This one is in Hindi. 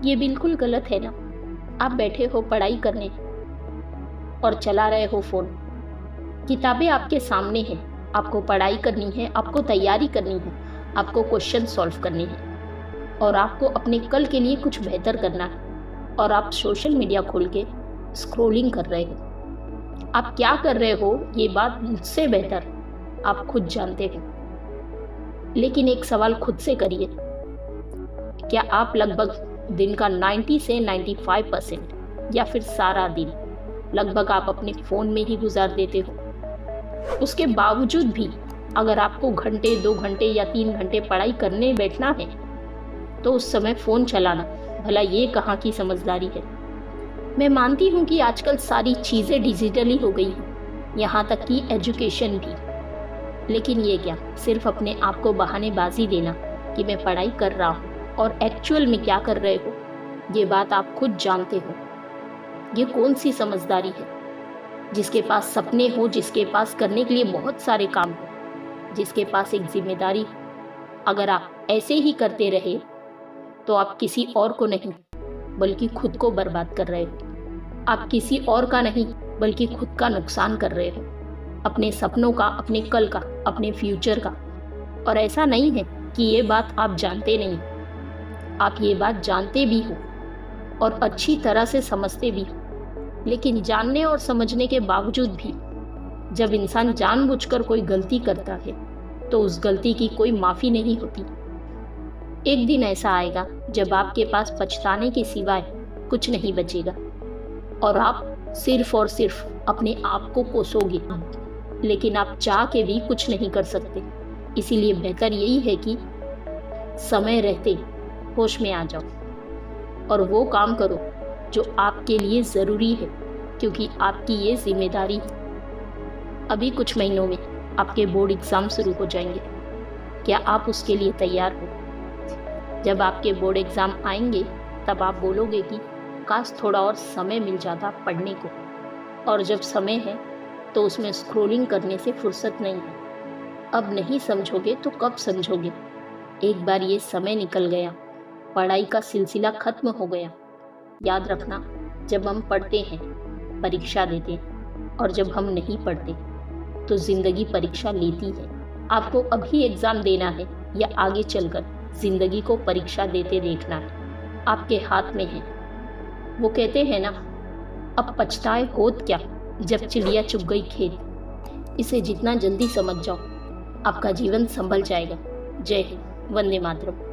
ये बिल्कुल गलत है ना। आप बैठे हो पढ़ाई करने और चला रहे हो फ़ोन। किताबें आपके सामने हैं, आपको पढ़ाई करनी है, आपको तैयारी करनी है, आपको क्वेश्चन सॉल्व करने हैं और आपको अपने कल के लिए कुछ बेहतर करना है। और आप सोशल मीडिया खोल के स्क्रॉलिंग कर रहे हो। आप क्या कर रहे हो ये बात मुझसे बेहतर आप खुद जानते हो। लेकिन एक सवाल खुद से करिए, क्या आप लगभग दिन का 90 से 95% या फिर सारा दिन लगभग आप अपने फ़ोन में ही गुजार देते हो? उसके बावजूद भी अगर आपको घंटे 2 घंटे या 3 घंटे पढ़ाई करने बैठना है तो उस समय फ़ोन चलाना भला ये कहाँ की समझदारी है। मैं मानती हूँ कि आजकल सारी चीज़ें डिजिटली हो गई हैं, यहाँ तक कि एजुकेशन भी। लेकिन ये क्या, सिर्फ अपने आप को बहानेबाजी देना कि मैं पढ़ाई कर रहा हूँ और एक्चुअल में क्या कर रहे हो ये बात आप खुद जानते हो। ये कौन सी समझदारी है? जिसके पास सपने हो, जिसके पास करने के लिए बहुत सारे काम हो, जिसके पास एक जिम्मेदारी हो, अगर आप ऐसे ही करते रहे तो आप किसी और को नहीं बल्कि खुद को बर्बाद कर रहे हो। आप किसी और का नहीं बल्कि खुद का नुकसान कर रहे हो, अपने सपनों का, अपने कल का, अपने फ्यूचर का। और ऐसा नहीं है कि ये बात आप जानते नहीं, आप ये बात जानते भी हो और अच्छी तरह से समझते भी हो। लेकिन जानने और समझने के बावजूद भी जब इंसान जानबूझकर कोई गलती करता है तो उस गलती की कोई माफ़ी नहीं होती। एक दिन ऐसा आएगा जब आपके पास पछताने के सिवाय कुछ नहीं बचेगा और आप सिर्फ और सिर्फ अपने आप को कोसोगे, लेकिन आप चाह के भी कुछ नहीं कर सकते। इसीलिए बेहतर यही है कि समय रहते होश में आ जाओ और वो काम करो जो आपके लिए ज़रूरी है, क्योंकि आपकी ये जिम्मेदारी है। अभी कुछ महीनों में आपके बोर्ड एग्ज़ाम शुरू हो जाएंगे। क्या आप उसके लिए तैयार हो? जब आपके बोर्ड एग्ज़ाम आएंगे तब आप बोलोगे कि काश थोड़ा और समय मिल जाता पढ़ने को। और जब समय है तो उसमें स्क्रॉलिंग करने से फुर्सत नहीं है। अब नहीं समझोगे तो कब समझोगे? एक बार ये समय निकल गया, पढ़ाई का सिलसिला खत्म हो गया। याद रखना, जब हम पढ़ते हैं परीक्षा देते हैं और जब हम नहीं पढ़ते तो ज़िंदगी परीक्षा लेती है। आपको अभी एग्ज़ाम देना है या आगे चलकर ज़िंदगी को परीक्षा देते देखना है, आपके हाथ में है। वो कहते हैं ना, अब पछताए होत क्या जब चिड़िया चुग गई खेत। इसे जितना जल्दी समझ जाओ आपका जीवन संभल जाएगा। जय हिंद, वंदे मातरम।